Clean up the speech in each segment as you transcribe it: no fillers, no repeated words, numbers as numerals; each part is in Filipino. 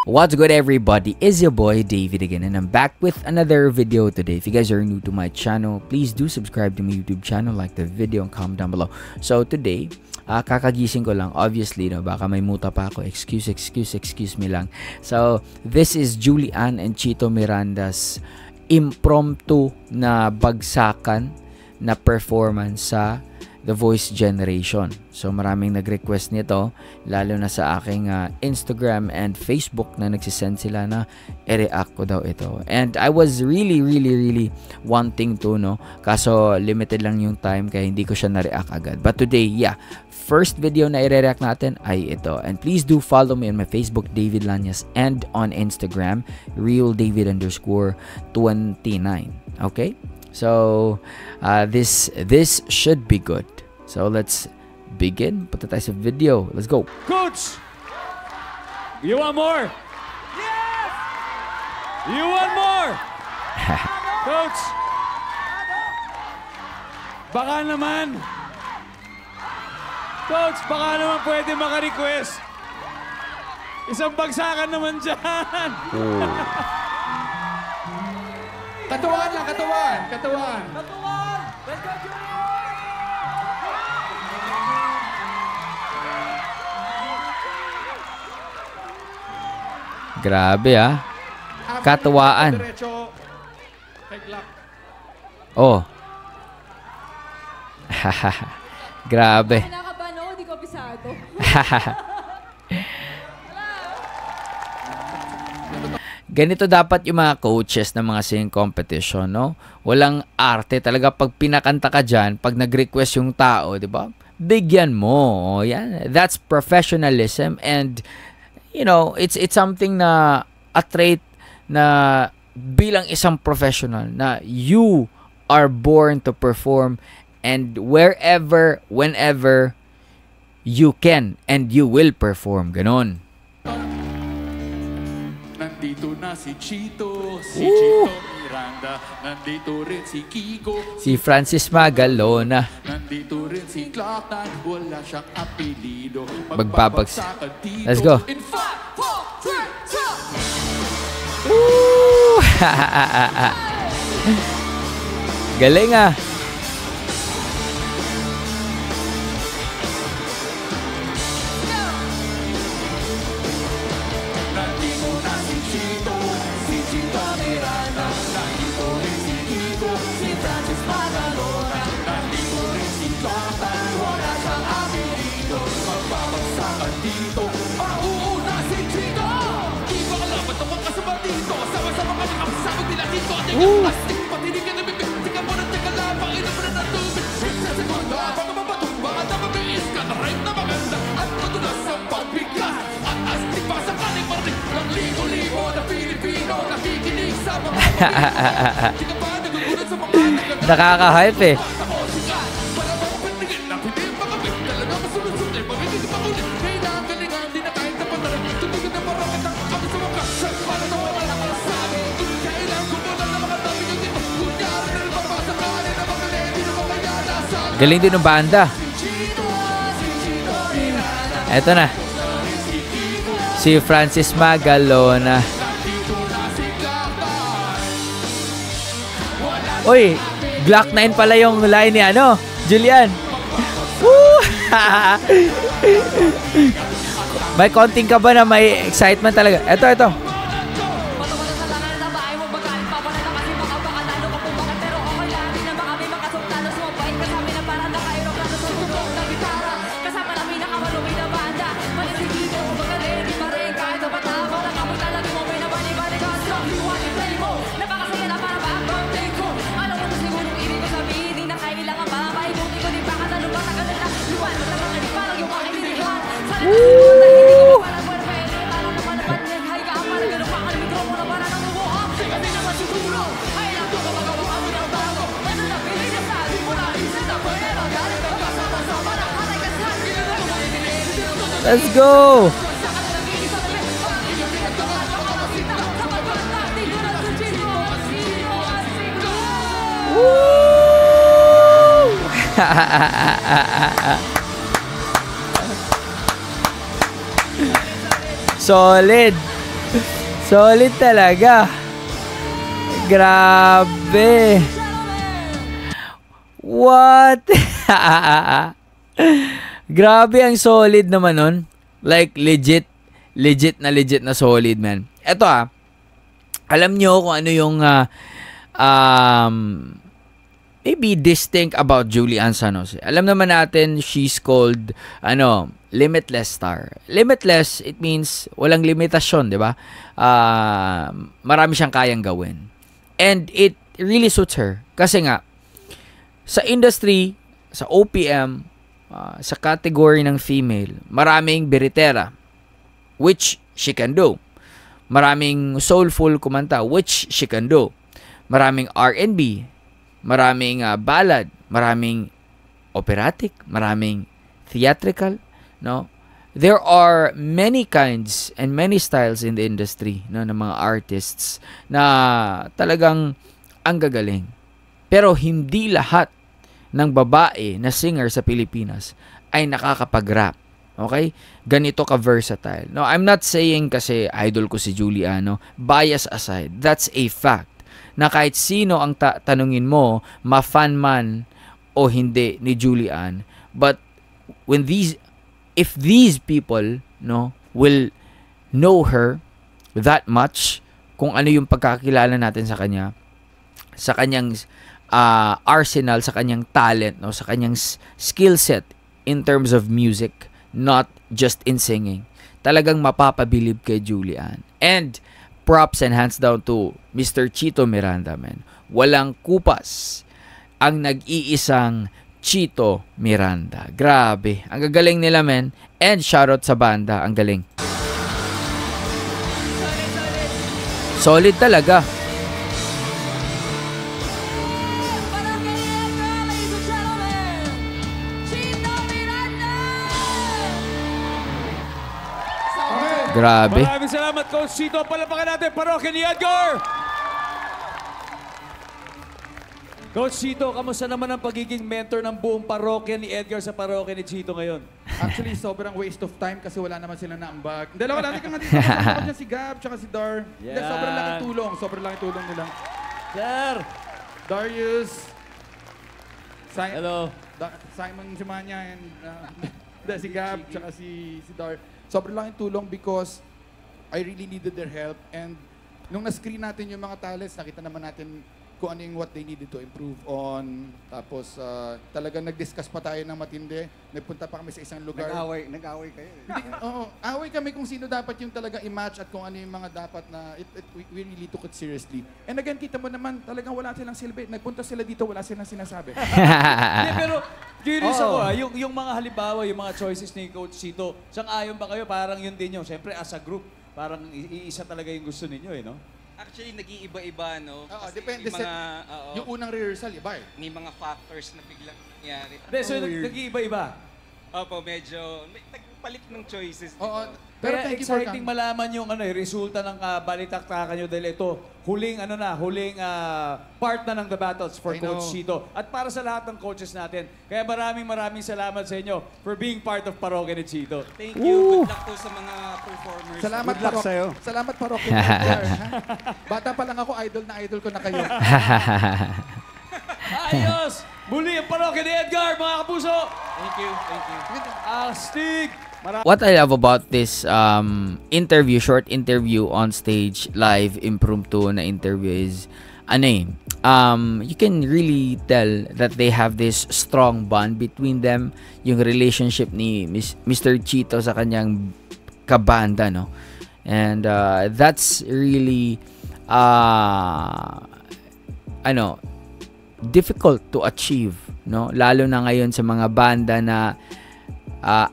What's good, everybody? It's your boy David again, and I'm back with another video today. If you guys are new to my channel, please do subscribe to my YouTube channel, like the video, and comment down below. So today, kakagising ko lang. Obviously, no, baka may muta pa ako. Excuse me lang. So this is Julian and Chito Miranda's impromptu na bagsakan na performance sa The Voice Generation. So maraming nag-request nito, lalo na sa aking Instagram and Facebook na nagsisend sila na i-react ko daw ito. And I was really wanting to, no? Kaso limited lang yung time kaya hindi ko siya na-react agad. But today, yeah, first video na i-react natin ay ito. And please do follow me on my Facebook, David Lanyas, and on Instagram, RealDavid_29. Okay? So, this should be good. So, let's begin. Punta tayo sa video. Let's go. Coach! You want more? Yes! You want more? Coach! Baka naman. Coach, baka naman pwede maka-request. Isang bagsakan naman dyan. Katawan lang, katawan. Katawan. Katuwang! Let's go, Julian! Grabe, Katuwaan. Oh. Grabe. Wala ka ba, no? Hindi ko pisado. Ganito dapat yung mga coaches ng mga singing competition, no? Walang arte talaga pag pinakanta ka dyan, pag nag-request yung tao, di ba? Bigyan mo. Yan. That's professionalism, and you know, it's something na a trait na bilang isang professional na you are born to perform, and wherever, whenever you can and you will perform. Ganon. Nandito na si Chito, si Chito Miranda, nandito rin si Kiko, si Francis Magalona, nandito rin si Clark, wala siyang apelido. Magbabagsakan. Let's go. In 5, 4, 3, 2. Woo! Galing Nandito na si Chito, si Chito Miranda, nandito rin si Kiko, si Francis Magalona, nandito rin si Clark, wala siyang apelido. Magbabagsakan dito, mauuna si Chito. Di ba kalaban ang mga kasama dito? Sama-sama ka na kapasabog nila dito. At yung plastic, patinig ka na bibig. Tika mo na tika lang, pakinom mo na ng tubig. Six na segundo, baka mapatumba at napabiis ka. Na-rhyme na maganda at madulas ang pagbiglas. At astig pa sa kaning marinig ng libo-libo na Pilipino nakikinig sa mga pagkakita. Di ka ba nagugulat sa mga nagkakita? Nakaka-hype eh. Para bang patingin na pili makapit. Talaga masunod-sunod eh, magiging makulit. Kailangan galingan, di na kahit na panarin. Tumigil na maramit ang kami sa mga shot. Para na wala na para sa amin. Kailangan kumulan na mga tabi yung dito. Kunyari na napapasakali na mga ready na mamayana sa akin. Galing din ng banda. Eto na. Si Francis Magalona. Uy, Glock 9 pala yung line ni Julian. Woo! May konting ka ba na may excitement talaga? Ito. Let's go! Solid. Solid talaga. Grabe. What? Grabe ang solid naman nun. Like legit na solid, man. Eto alam nyo kung ano yung maybe distinct about Julian San Jose. Alam naman natin she's called limitless star. Limitless, it means walang limitasyon, di ba? Marami siyang kayang gawin. And it really suits her. Kasi nga, sa industry, sa OPM, sa category ng female, maraming biritera, which she can do. Maraming soulful kumanta, which she can do. Maraming R&B, maraming ballad, maraming operatic, maraming theatrical, no? There are many kinds and many styles in the industry, no, ng mga artists na talagang ang gagaling. Pero hindi lahat ng babae na singer sa Pilipinas ay nakakapag-rap. Okay? Ganito ka-versatile. No, I'm not saying kasi idol ko si Juliano. Bias aside, that's a fact. Na kahit sino ang tanungin mo, ma-fan man o hindi ni Julian, but if these people, no, will know her that much, kung ano yung pagkakilala natin sa kanya, sa kanyang arsenal, sa kanyang talent, no, sa kanyang skill set in terms of music, not just in singing, talagang mapapabilib kay Julian. And props and hands down to Mr. Chito Miranda, man. Walang kupas ang nag-iisang Chito Miranda. Grabe. Ang gagaling nila, man. And shoutout sa banda. Ang galing. Solid talaga. Grabe. Maraming salamat, Coach Chito. Palapakan natin, Parokya ni Edgar! Coach Chito, kamusta naman ang pagiging mentor ng buong parokya ni Edgar sa parokya ni Chito ngayon? Actually, sobrang waste of time kasi wala naman sila naambag. Dalawa lang ka nga dito. Kasama niya si Gab tsaka si Dar. Yan. Sobrang laking tulong. Sobrang laking tulong nila. Sir! Darius. Hello. Simon Simanya and si Gab tsaka si Dar. Sobrang laking tulong because I really needed their help. And nung na-screen natin yung mga talents, nakita naman natin kung ano yung what they needed to improve on. Tapos talagang nag-discuss pa tayo ng matindi. Nagpunta pa kami sa isang lugar. Nag-away kayo. Oo, away kami kung sino dapat yung talagang i-match at kung ano yung mga dapat na we really took it seriously. And again, kita mo naman, talagang wala silang silbi. Nagpunta sila dito, wala silang sinasabi. Hindi, pero curious ako yung mga halimbawa, yung mga choices ni Coach Chito, sang-ayon ba kayo? Parang yun din yun. Siyempre, as a group, parang iisa talaga yung gusto ninyo, eh, no? Actually, nag-iiba-iba, no? Oo, Kasi depende may mga, yung unang rehearsal, iba eh. may mga factors na biglang nangyari. Hindi, so nag-iiba-iba. Opo, medyo nagpalit ng choices. Oo, Pero pero thank you for exciting coming. malaman yung resulta ng balitaktakan nyo dahil ito, huling part na ng The Battles for I know. Coach Chito. At para sa lahat ng coaches natin. Kaya maraming salamat sa inyo for being part of Parokya ni Chito. Thank you. Good luck po sa mga performers. Salamat, Good luck Parok. sa'yo. Salamat, Parok. Bata pa lang ako, idol ko na kayo. Ayos! Muli ang Parokya ni Edgar, mga kapuso! Thank you. Astig! What I love about this short interview on stage, live, impromptu na interview is, you can really tell that they have this strong bond between them, yung relationship ni Mr. Chito sa kanyang kabanda, no? And that's really, difficult to achieve, no? Lalo na ngayon sa mga banda na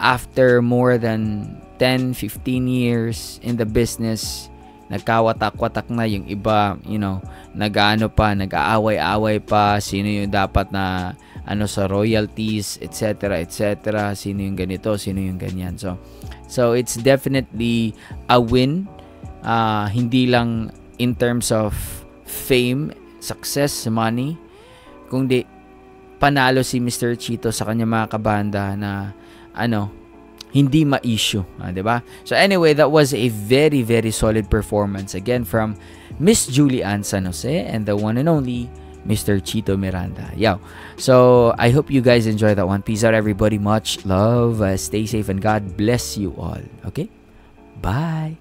after more than 10-15 years in the business, nagkawatak-watak na yung iba, nag-aaway-away pa, sino yung dapat na sa royalties, etc., sino yung ganito, sino yung ganyan. So it's definitely a win, hindi lang in terms of fame, success, money, kundi panalo si Mr. Chito sa kanya mga kabanda na hindi ma-issue, diba? So anyway, that was a very, very solid performance again from Miss Julie Ann San Jose and the one and only Mr. Chito Miranda. Yo. So I hope you guys enjoy that one. Peace out, everybody. Much love. Stay safe and God bless you all. Okay? Bye.